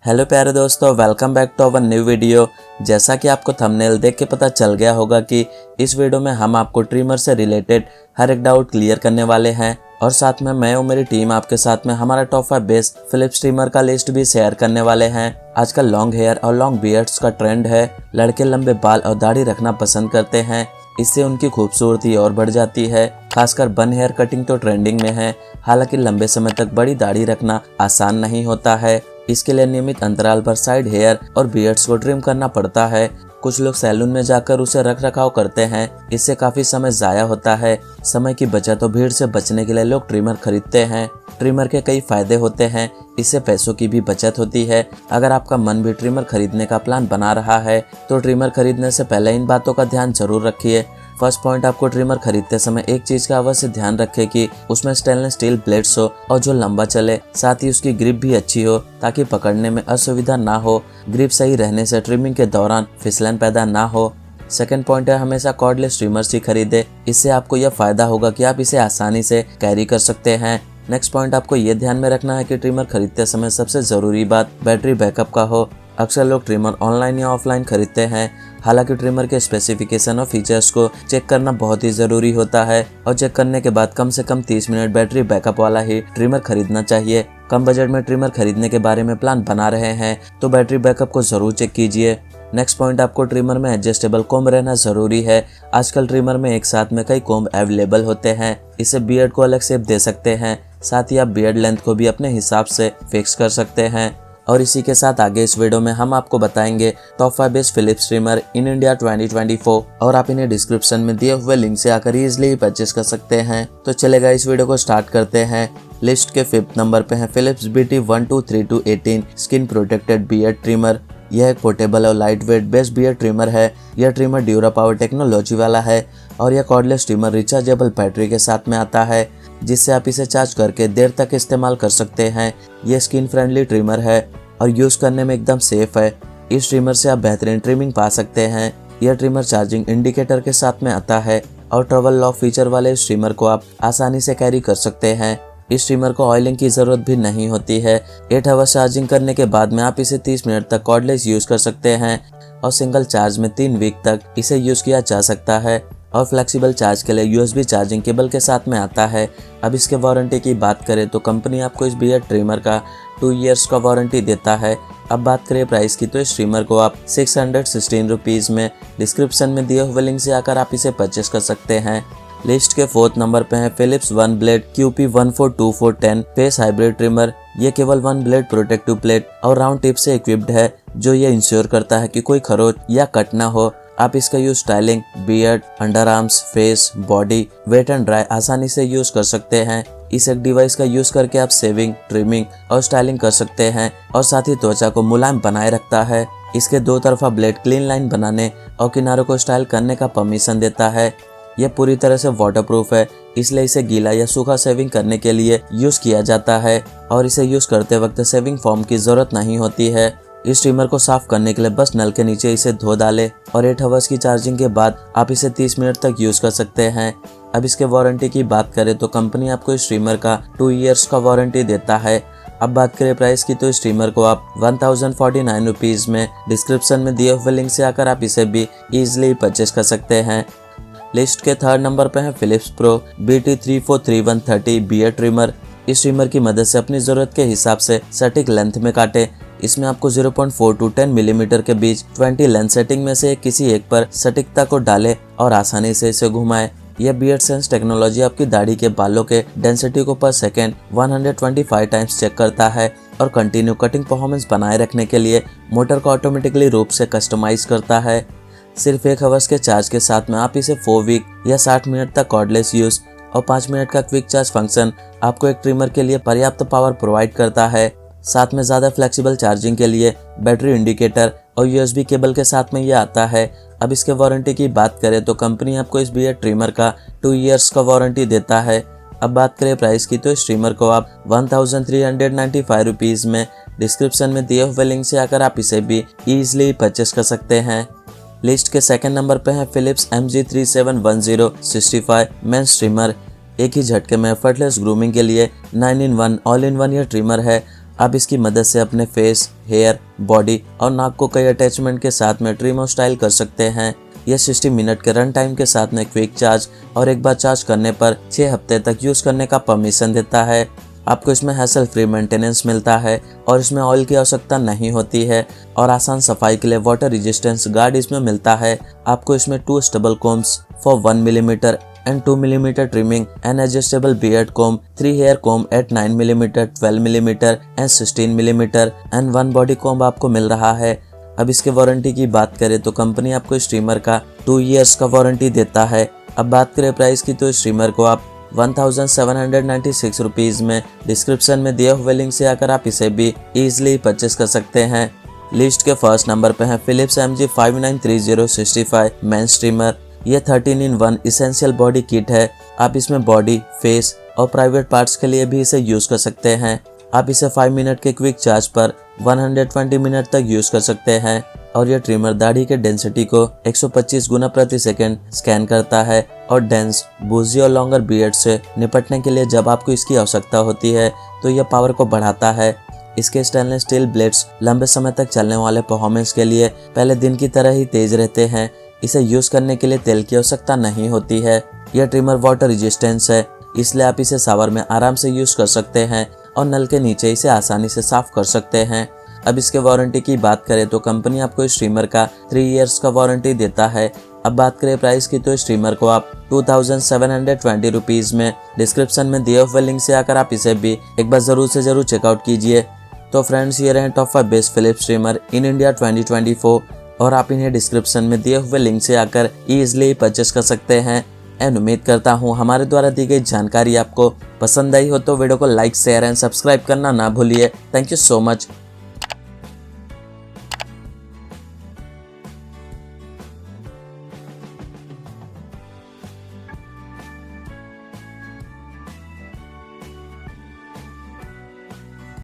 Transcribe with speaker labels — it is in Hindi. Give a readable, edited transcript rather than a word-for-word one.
Speaker 1: हेलो प्यारे दोस्तों, welcome back to our new video. जैसा कि आपको थंबनेल देख के पता चल गया होगा कि इस वीडियो में हम आपको ट्रिमर से रिलेटेड हर एक डाउट क्लियर करने वाले हैं और साथ में मैं और मेरी टीम आपके साथ में हमारा टॉप 5 बेस्ट फिलिप्स ट्रिमर का लिस्ट भी शेयर करने वाले हैं। आजकल लॉन्ग हेयर और लॉन्ग बियर्ड्स का ट्रेंड है। लड़के लंबे बाल और दाढ़ी रखना पसंद करते हैं, इससे उनकी खूबसूरती और बढ़ जाती है। खासकर बन हेयर कटिंग तो ट्रेंडिंग में है। हालांकि लंबे समय तक बड़ी दाढ़ी रखना आसान नहीं होता है। इसके लिए नियमित अंतराल पर साइड हेयर और बियर्ड्स को ट्रिम करना पड़ता है। कुछ लोग सैलून में जाकर उसे रख रखाव करते हैं, इससे काफी समय जाया होता है। समय की बचत और भीड़ से बचने के लिए लोग ट्रिमर खरीदते हैं। ट्रिमर के कई फायदे होते हैं, इससे पैसों की भी बचत होती है। अगर आपका मन भी ट्रिमर खरीदने का प्लान बना रहा है तो ट्रिमर खरीदने से पहले इन बातों का ध्यान जरूर रखिए। फर्स्ट पॉइंट, आपको ट्रिमर खरीदते समय एक चीज का अवश्य ध्यान रखें कि उसमें स्टेनलेस स्टील ब्लेड्स हो और जो लंबा चले, साथ ही उसकी ग्रिप भी अच्छी हो ताकि पकड़ने में असुविधा ना हो। ग्रिप सही रहने से ट्रिमिंग के दौरान फिसलन पैदा ना हो। सेकंड पॉइंट है, हमेशा कॉर्डलेस ट्रिमर्स ही खरीदे। इससे आपको यह फायदा होगा कि आप इसे आसानी से कैरी कर सकते हैं। नेक्स्ट पॉइंट, आपको ये ध्यान में रखना है कि ट्रिमर खरीदते समय सबसे जरूरी बात बैटरी बैकअप का हो। अक्सर लोग ट्रिमर ऑनलाइन या ऑफलाइन खरीदते हैं, हालांकि ट्रिमर के स्पेसिफिकेशन और फीचर्स को चेक करना बहुत ही ज़रूरी होता है और चेक करने के बाद कम से कम 30 मिनट बैटरी बैकअप वाला ही ट्रिमर खरीदना चाहिए। कम बजट में ट्रिमर खरीदने के बारे में प्लान बना रहे हैं तो बैटरी बैकअप को ज़रूर चेक कीजिए। नेक्स्ट पॉइंट, आपको ट्रिमर में एडजस्टेबल कोम्ब रहना ज़रूरी है। आजकल ट्रिमर में एक साथ में कई कोम्ब अवेलेबल होते हैं, इससे बियर्ड को अलग शेप दे सकते हैं। साथ ही आप बियर्ड लेंथ को भी अपने हिसाब से फिक्स कर सकते हैं। और इसी के साथ आगे इस वीडियो में हम आपको बताएंगे top 5 best Philips trimmer in India 2024 और आप इन्हें डिस्क्रिप्शन में दिए हुए लिंक से आकर इजीली परचेस कर सकते हैं। तो चलेगा, इस वीडियो को स्टार्ट करते हैं। लिस्ट के 5th नंबर पे है Philips BT123218 skin protected beard trimmer. यह एक पोर्टेबल और light weight best beard trimmer है। यह ट्रिमर ड्यूरा पावर टेक्नोलॉजी वाला है और यह कॉर्डलेस ट्रिमर रिचार्जेबल बैटरी के साथ में आता है, जिससे आप इसे चार्ज करके देर तक इस्तेमाल कर सकते हैं। यह स्किन फ्रेंडली ट्रिमर है और यूज करने में एकदम सेफ है। इस ट्रिमर से आप बेहतरीन ट्रिमिंग पा सकते हैं। यह ट्रिमर चार्जिंग इंडिकेटर के साथ में आता है और ट्रबल लॉक फीचर वाले इस ट्रिमर को आप आसानी से कैरी कर सकते हैं। इस ट्रिमर को ऑयलिंग की जरूरत भी नहीं होती है। 8 आवर चार्जिंग करने के बाद में आप इसे 30 मिनट तक कॉर्डलेस यूज कर सकते हैं और सिंगल चार्ज में 3 वीक तक इसे यूज किया जा सकता है। और फ्लेक्सिबल चार्ज के लिए USB चार्जिंग केबल के साथ में आता है। अब इसके वारंटी की बात करें तो कंपनी आपको इस बियर्ड ट्रिमर का 2 इयर्स का वारंटी देता है। अब बात करें प्राइस की तो इस ट्रिमर को आप 616 रुपीज़ में डिस्क्रिप्शन में दिए हुए लिंक से आकर आप इसे परचेस कर सकते हैं। लिस्ट के 4th नंबर पे है Philips one blade QP142410 face hybrid trimmer. ये केवल वन ब्लेड प्रोटेक्टिव प्लेट और राउंड टिप से इक्विप्ड है, जो ये इंश्योर करता है कि कोई खरोच या कट ना हो। आप इसका use styling, beard, under arms, face, body, wet and dry आसानी से यूज कर सकते हैं। इस एक डिवाइस का यूज करके आप सेविंग, ट्रिमिंग और स्टाइलिंग कर सकते हैं और साथ ही त्वचा को मुलायम बनाए रखता है। इसके 2 तरफा ब्लेड क्लीन लाइन बनाने और किनारों को स्टाइल करने का परमिशन देता है। यह पूरी तरह से वाटरप्रूफ है, इसलिए इसे गीला या सूखा सेविंग करने के लिए यूज किया जाता है और इसे यूज करते वक्त सेविंग फोम की जरूरत नहीं होती है। इस ट्रिमर को साफ करने के लिए बस नल के नीचे इसे धो डालें और 8 आवर्स की चार्जिंग के बाद आप इसे 30 मिनट तक यूज कर सकते हैं। अब इसके वारंटी की बात करें तो कंपनी आपको इस ट्रिमर का 2 इयर्स का वारंटी देता है। अब बात करें प्राइस की तो इस ट्रिमर को आप 1049 रुपीज़ में डिस्क्रिप्शन में दिए हुए लिंक से आकर आप इसे भी इजीली परचेस कर सकते हैं। लिस्ट के 3rd नंबर पर है Philips pro BT343130 beard trimmer. इस ट्रिमर की मदद से अपनी ज़रूरत के हिसाब से सटीक लेंथ में काटे। इसमें आपको 0.4 to 10 मिलीमीटर के बीच 20 लेंथ सेटिंग में से किसी एक पर सटीकता को डालें और आसानी से इसे घुमाएं। यह बियर्ड सेंस टेक्नोलॉजी आपकी दाढ़ी के बालों के डेंसिटी को पर सेकेंड 125 टाइम्स चेक करता है और कंटिन्यू कटिंग परफॉर्मेंस बनाए रखने के लिए मोटर को ऑटोमेटिकली रूप से कस्टमाइज करता है। सिर्फ 1 आवर्स के चार्ज के साथ में आप इसे 4 वीक या 60 मिनट तक कॉर्डलेस यूज और 5 मिनट का क्विक चार्ज फंक्शन आपको एक ट्रिमर के लिए पर्याप्त पावर प्रोवाइड करता है। साथ में ज़्यादा फ्लेक्सिबल चार्जिंग के लिए बैटरी इंडिकेटर और USB केबल के साथ में यह आता है। अब इसके वारंटी की बात करें तो कंपनी आपको इस बियर्ड ट्रिमर का 2 इयर्स का वारंटी देता है। अब बात करें प्राइस की तो इस ट्रिमर को आप 1395 रुपीज़ में डिस्क्रिप्शन में दिए हुए लिंक से आकर आप इसे भी ईजिली परचेस कर सकते हैं। लिस्ट के 2nd नंबर पे है फिलिप्स MG371065 मेंस ट्रिमर। एक ही झटके में एफर्टलेस ग्रूमिंग के लिए 9-in-1 ऑल इन वन यह ट्रिमर है। आप इसकी मदद से अपने फेस, हेयर, बॉडी और नाक को कई अटैचमेंट के साथ में ट्रिम और स्टाइल कर सकते हैं। यह 60 मिनट के रन टाइम के साथ में क्विक चार्ज और एक बार चार्ज करने पर 6 हफ्ते तक यूज करने का परमिशन देता है। आपको इसमें हैसल फ्री मेंटेनेंस मिलता है और इसमें ऑयल की आवश्यकता नहीं होती है और आसान सफाई के लिए वाटर रेजिस्टेंस गार्ड इसमें मिलता है। आपको इसमें 2 stable combs for 1 millimetre and 2 mm trimming and adjustable beard comb, 3 hair comb at 9 mm, 12 mm and 16 mm and 1 body comb आपको मिल रहा है। अब इसके वारंटी की बात करें तो कंपनी आपको इस ट्रिमर का 2 years का वारंटी देता है। अब बात करें प्राइस की तो इस ट्रिमर को आप 1796 रुपीज़ में डिस्क्रिप्शन में दिए हुए लिंक से आकर आप इसे भी ईजिली परचेस कर सकते हैं। लिस्ट के फर्स्ट नंबर पे है फिलिप्स MG593065 मेंस ट्रिमर। यह 13-in-1 इसेंशियल बॉडी किट है। आप इसमें बॉडी, फेस और प्राइवेट पार्ट्स के लिए भी इसे यूज कर सकते हैं। आप इसे 5 मिनट के क्विक चार्ज पर 120 मिनट तक यूज कर सकते हैं और यह ट्रिमर दाढ़ी के डेंसिटी को 125 गुना प्रति सेकंड स्कैन करता है और डेंस, बूजी और लॉन्गर बियर्ड से निपटने के लिए जब आपको इसकी आवश्यकता होती है तो यह पावर को बढ़ाता है। इसके स्टेनलेस स्टील ब्लेड्स लंबे समय तक चलने वाले परफॉर्मेंस के लिए पहले दिन की तरह ही तेज रहते हैं। इसे यूज करने के लिए तेल की आवश्यकता नहीं होती है। यह ट्रिमर वाटर रेजिस्टेंस है, इसलिए आप इसे शावर में आराम से यूज कर सकते हैं और नल के नीचे इसे आसानी से साफ कर सकते हैं। अब इसके वारंटी की बात करें तो कंपनी आपको इस ट्रिमर का 3 years का वारंटी देता है। अब बात करें प्राइस की तो इस ट्रिमर को आप 2720 रुपीज़ में डिस्क्रिप्शन में दिए हुए लिंक से आकर आप इसे भी एक बार जरूर से जरूर चेकआउट कीजिए। तो फ्रेंड्स, ये रहे top 5 best Philips trimmer in India 2024 और आप इन्हें डिस्क्रिप्शन में दिए हुए लिंक से आकर ईजिली परचेस कर सकते हैं। एंड उम्मीद करता हूँ हमारे द्वारा दी गई जानकारी आपको पसंद आई हो तो वीडियो को लाइक, शेयर एंड सब्सक्राइब करना ना भूलिए। Thank you so much.